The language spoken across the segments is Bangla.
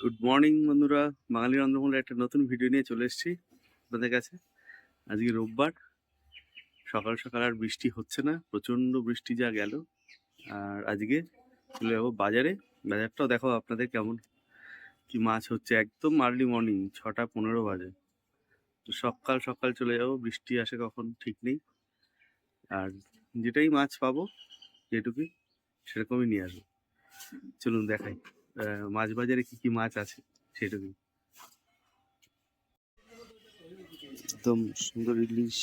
গুড মর্নিং বন্ধুরা, বাঙালি রন্ধনমূলের একটা নতুন ভিডিও নিয়ে চলে এসেছি আপনাদের কাছে। আজকে রোববার, সকাল সকাল আর বৃষ্টি হচ্ছে না, প্রচণ্ড বৃষ্টি যা গেল। আর আজকে চলে যাবো বাজারে। বাজারটাও দেখো আপনাদের কেমন কি মাছ হচ্ছে, একদম আর্লি মর্নিং 6:15 বাজে। তো সকাল সকাল চলে যাবো, বৃষ্টি আসে কখন ঠিক নেই। আর যেটাই মাছ পাবো, যেটুকুই সেরকমই নিয়ে আসবো। চলুন দেখাই মাছ বাজারে কি কি মাছ আছে সেটুকুই। একদম সুন্দর ইলিশ,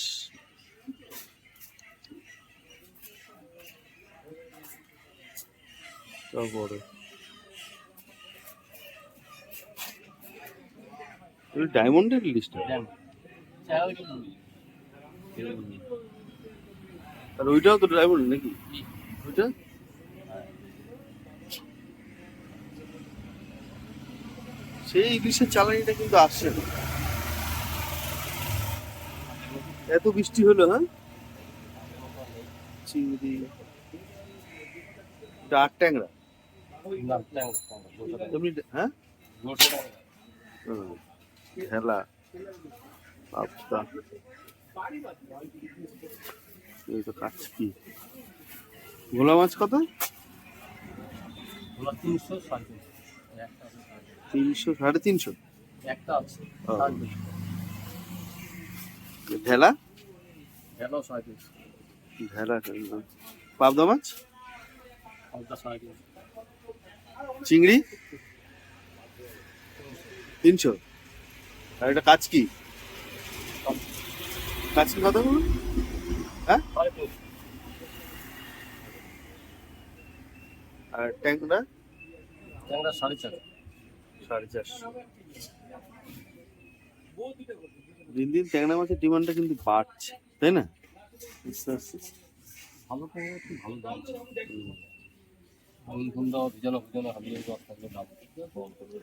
বড় ডায়মন্ডের ইলিশটা। আর ওইটাও তো ডায়মন্ড নাকি ওইটা? সেই ইলিশের চালানিটা কিন্তু আসছে না, এত বৃষ্টি হলো। হ্যাঁ, চিংড়ি, ডাক ট্যাংরা এমনি। হ্যাঁ, ঢেলা, পাবদা, এই তো কাচকি। ভোলা মাছ কত? 300, 350। ঢেলা, ঢেলা, পাবদা মাছ, চিংড়ি 300। আর এটা কাচকি, কাচকি কত? হ্যাঁ, আর ট্যাংরা 450। দিন দিন ট্যাংরা মাছের ডিমান্ডটা কিন্তু বাড়ছে, তাই না? আস্তে আস্তে।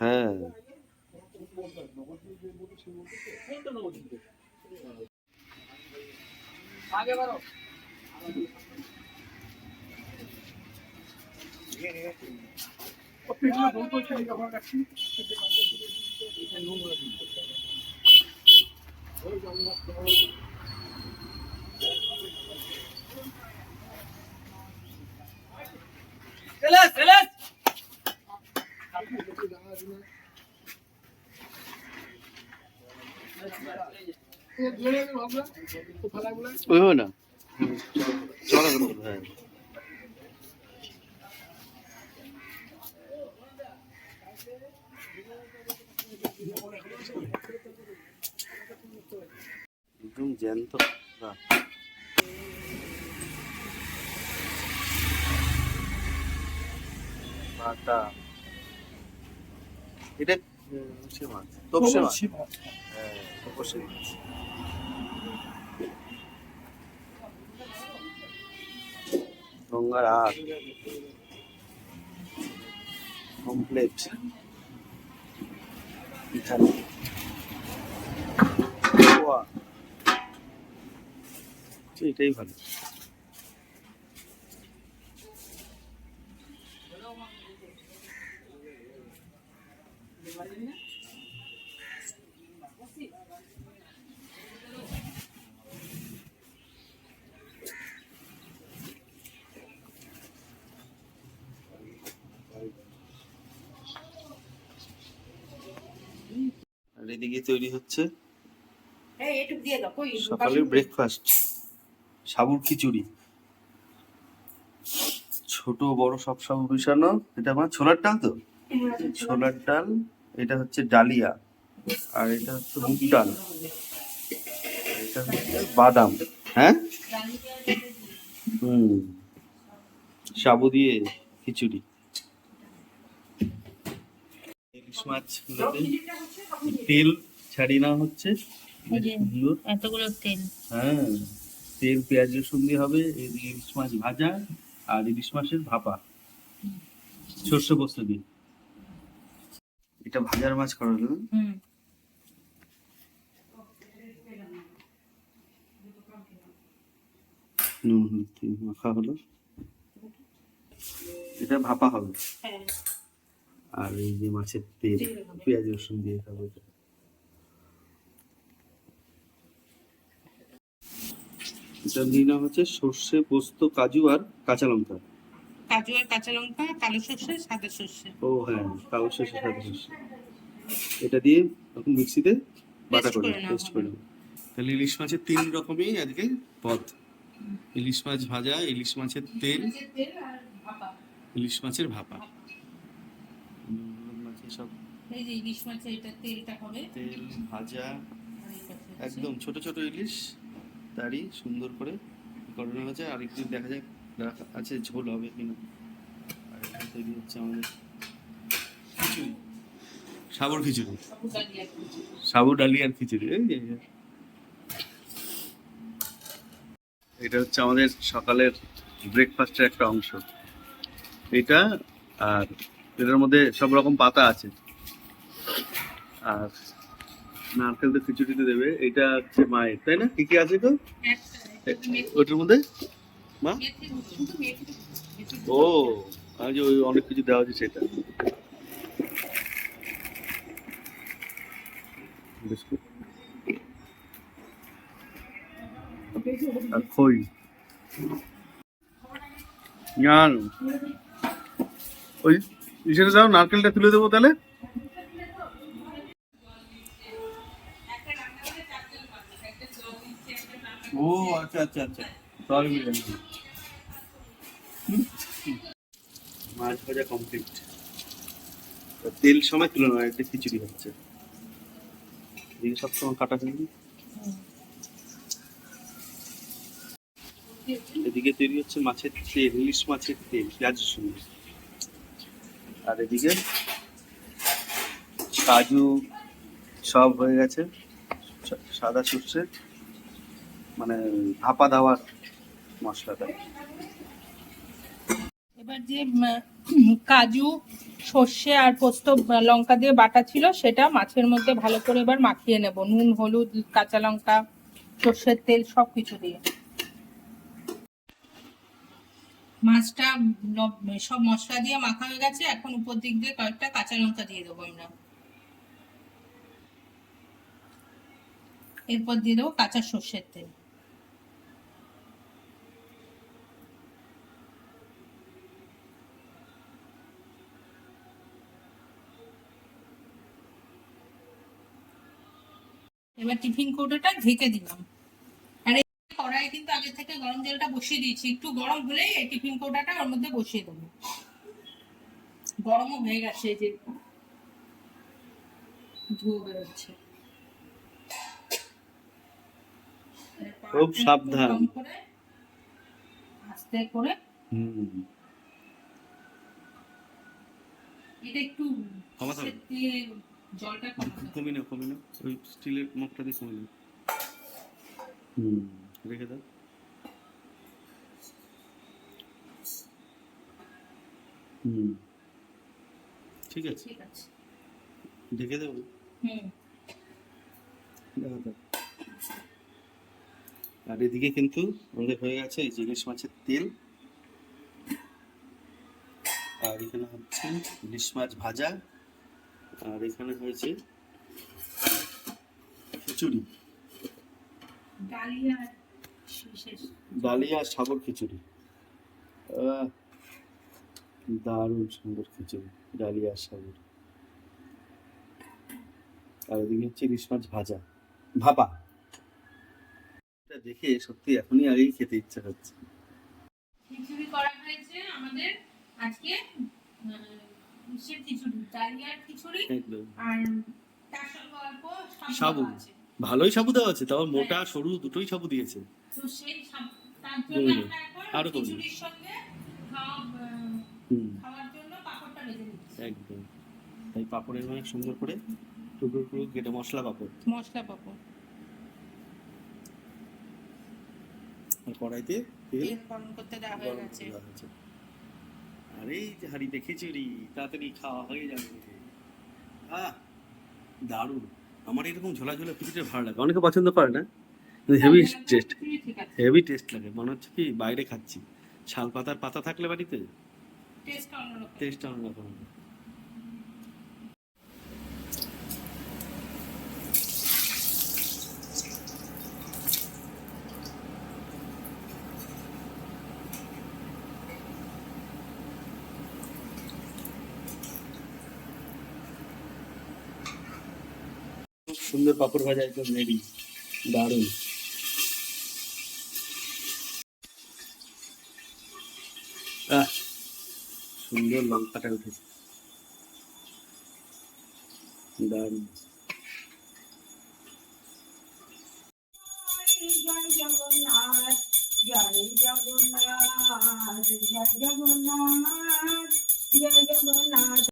হ্যাঁ, ওইভাবে না, চড়া করে দেবো, হ্যাঁ। একদম জ্যান্ত বাটা। এটা সে মাছ, তপসে মাছ। হ্যাঁ, তপসে মাছ। গঙ্গার আখ কমপ্লিট। এটাই ভালো। আর এদিকে তৈরি হচ্ছে সকালের ব্রেকফাস্ট, সাবুর খিচুড়ি। ছোট বড় সব সাবু মিশানো। এটা আমার ছোলার ডাল, তো ছোলার ডাল। এটা হচ্ছে ডালিয়া, আর এটা হচ্ছে মুগ ডাল, এটা হচ্ছে বাদাম। হ্যাঁ, সাবু দিয়ে খিচুড়ি। ইলিশ মাছ তেল ছাড়িয়ে নেওয়া হচ্ছে, এতগুলো তেল। হ্যাঁ, তেল পেঁয়াজ রসুন দিয়ে হবে। ইলিশ মাছ ভাজা আর ইলিশ মাছের ভাপা সর্ষে পোস্ত দিয়ে। এটা ভাজার মাছ করা হলো। নুন হলুদ মাখা হলো, এটা ভাপা হবে। আর এই যে মাছের তেল, পেঁয়াজ রসুন দিয়ে খাবো এটা। এটা নিয়ে নেওয়া হচ্ছে সর্ষে, পোস্ত, কাজু আর কাঁচা লঙ্কা। কাজু আর কাঁচা লঙ্কা, কালো সর্ষে, সাদা সর্ষে ও হ্যাঁ, কালো সর্ষে, সাদা সর্ষে। এটা দিয়ে এখন মিক্সিতে বাটা Paste করে করে নেওয়া পেস্ট হবে। করে নেবো। তাহলে ইলিশ মাছের 3 রকমই আজকে পদ: ইলিশ মাছ ভাজা, ইলিশ মাছের তেল, ইলিশ মাছের ভাপা। মাছের সব এই যে ইলিশ মাছের এটা তেলটা হবে, তেল ভাজা, আর এই পাশে হচ্ছে একদম ছোট ছোট ইলিশ, তারই সুন্দর করে করানো হয়েছে। আর একটু দেখা যাক রাখা আছে ঝোল হবে কিনা। আর এটা তৈরি হচ্ছে আমাদের খিচুড়ি, সাবর খিচুড়ি, সাবুদানি আর কিছু। সাবু ডালিয়ার খিচুড়ি। এই যে এটা হচ্ছে আমাদের সকালের ব্রেকফাস্টের একটা অংশ এটা। আর এটার মধ্যে সব রকম পাতা আছে, আর নারকেল তো খিচুড়িতে দেবে। এটা হচ্ছে মায়ের, তাই না? কি কি আছে তো একটা মেথি, ওটার মধ্যে? মা মেথি শুধু মেথি, মেথি ও, আমি যে ওই অনেক কিছু দেওয়া হচ্ছে সেটা। বিস্কুট আর খই। না ওই ইসেটা দাও, নারকেলটা তুলে দেবো তাহলে। ও আচ্ছা আচ্ছা আচ্ছা, সরি বিরিয়ানি। মাছ ভাজা কমপ্লিট, তেল সময় তুলে নেওয়া, একটা খিচুড়ি হচ্ছে। এদিকে সব সময় কাটা ফেলি। এদিকে তৈরি হচ্ছে মাছের তেল, ইলিশ মাছের তেল, পেঁয়াজ রসুন। আর এদিকে কাজু সব হয়ে গেছে, সাদা সর্ষে, মানে ভাপা দেওয়ার মশলাটা। এবার যে কাজু, সর্ষে আর পোস্ত লঙ্কা দিয়ে বাটা ছিল সেটা মাছের মধ্যে ভালো করে এবার মাখিয়ে নেব, নুন, হলুদ, কাঁচা লঙ্কা, সর্ষের তেল সবকিছু দিয়ে। মাছটা সব মশলা দিয়ে মাখা হয়ে গেছে, এখন উপর দিক দিয়ে কয়েকটা কাঁচা লঙ্কা দিয়ে দেবো আমরা। এরপর দিয়ে দেবো কাঁচা সর্ষের তেল। এবার টিফিন কৌটোটা ঢেকে দিলাম। আর এই কড়াই কিন্তু আগে থেকে গরম জলটা বসিয়ে দিয়েছি, একটু গরম হলেই এই টিফিন কৌটাটা ওর মধ্যে বসিয়ে দেবো। গরমও হয়ে গেছে, এই যে ধুয়ো বেরোচ্ছে। খুব সাবধান। কম করে আস্তে করে এটা একটু কমাতে হবে। দিয়ে জলটা কমাতে হবে। কমিয়ে নাও, কমিয়ে নাও, ওই স্টিলের মগটা দিয়ে কমিয়ে নাও। রেখে দাও। ঠিক আছে, ঠিক আছে। ঢেকে দেবো। দেখো তো। আর এদিকে কিন্তু আমাদের হয়ে গেছে এই যে ইলিশ মাছের তেল, আর এখানে হচ্ছে ইলিশ মাছ ভাজা, আর এখানে হয়েছে খিচুড়ি, ডালিয়া সাগর খিচুড়ি। দারুণ সুন্দর খিচুড়ি, ডালিয়া সাগর। আর এদিকে হচ্ছে ইলিশ মাছ ভাজা, ভাপা। এটা দেখে সত্যি এখনই আগেই খেতে ইচ্ছা হচ্ছে। খিচুড়ি করা হয়েছে আমাদের আজকে, খিচুড়ি, ডালিয়ার খিচুড়ি, একদম। আর তার সঙ্গে অল্প সাবু, ভালোই সাবু দেওয়া আছে, তাও মোটা সরু দুটোই সাবু দিয়েছে। তো সেই তার জন্য আমরা এখন আরো খিচুড়ির সঙ্গে খাওয়ার জন্য পাঁপড়টা ভেজে নিচ্ছি। একদম, তাই পাঁপড়ের মানে সুন্দর করে টুকরো টুকরো কেটে, মশলা পাঁপড়, মশলা পাঁপড়। আর কড়াইতে তেল গরম করতে দেওয়া হয়ে গেছে। আর এই যে হাঁড়িতে খিচুড়ি, তাড়াতাড়ি খাওয়া হয়ে যাবে। দারুণ। আমার এরকম ঝোলা ঝোলা খিচুড়ি ভালো লাগে, অনেকে পছন্দ করে না, হেভি টেস্ট, হেভি টেস্ট লাগে। মনে হচ্ছে কি বাইরে খাচ্ছি। শাল পাতার পাতা থাকলে বাড়িতে টেস্ট অন্যরকম। টেস্ট অন্যরকম। সুন্দর পাঁপড় ভাজা একদম রেডি, দারুণ। আহ, সুন্দর লঙ্কাটা উঠেছে, দারুণ। জয় জগন্নাথ, জয় জগন্নাথ, জয় জগন্নাথ, জয় জগন্নাথ,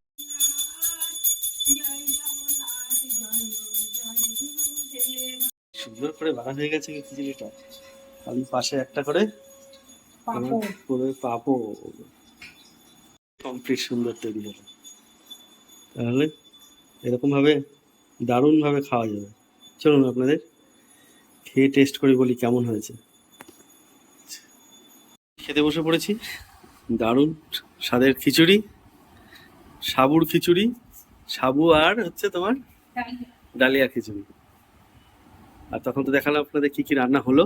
জয় জগন্নাথ, জয় জয় গুরুদেব। সুন্দর করে বানা হয়ে গেছে খিচুড়িটা, আমি পাশে একটা করে পাঁপড়। করে পাবো, কমপ্লিট সুন্দর তৈরি হলো। তাহলে এরকম ভাবে দারুণ ভাবে খাওয়া যাবে। চলুন আপনাদের খেয়ে টেস্ট করে বলি কেমন হয়েছে। খেতে বসে পড়েছি, দারুণ স্বাদের খিচুড়ি, সাবুর খিচুড়ি, সাবু আর হচ্ছে তোমার ডালিয়া খিচুড়ি। আর তখন তো দেখালাম আপনাদের কি কি রান্না হলো।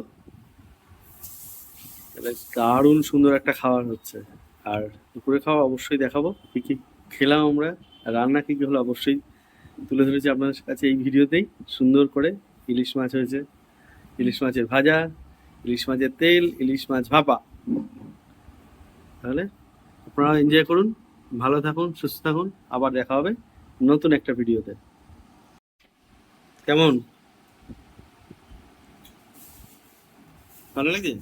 এবার দারুণ সুন্দর একটা খাবার হচ্ছে। আর দুপুরে খাওয়া অবশ্যই দেখাবো কি কি খেলাম আমরা, আর রান্না কি কি হলো অবশ্যই তুলে ধরেছি আপনাদের কাছে এই ভিডিওতেই। সুন্দর করে ইলিশ মাছ হয়েছে, ইলিশ মাছের ভাজা, ইলিশ মাছের তেল, ইলিশ মাছ ভাপা। তাহলে আপনারা এনজয় করুন, ভালো থাকুন, সুস্থ থাকুন, আবার দেখা হবে নতুন একটা ভিডিওতে। কেমন, ভালো লাগে?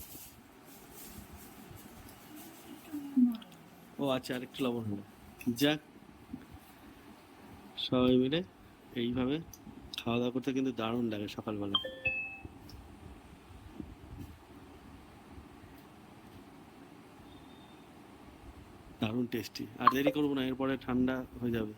ও আচ্ছা, আরেকটু লবণ হলো। যাক, সবাই মিলে এইভাবে খাওয়া দাওয়া করতে কিন্তু দারুণ লাগে সকালবেলা। দারুণ টেস্টি। আর দেরি করবো না, এরপরে ঠান্ডা হয়ে যাবে।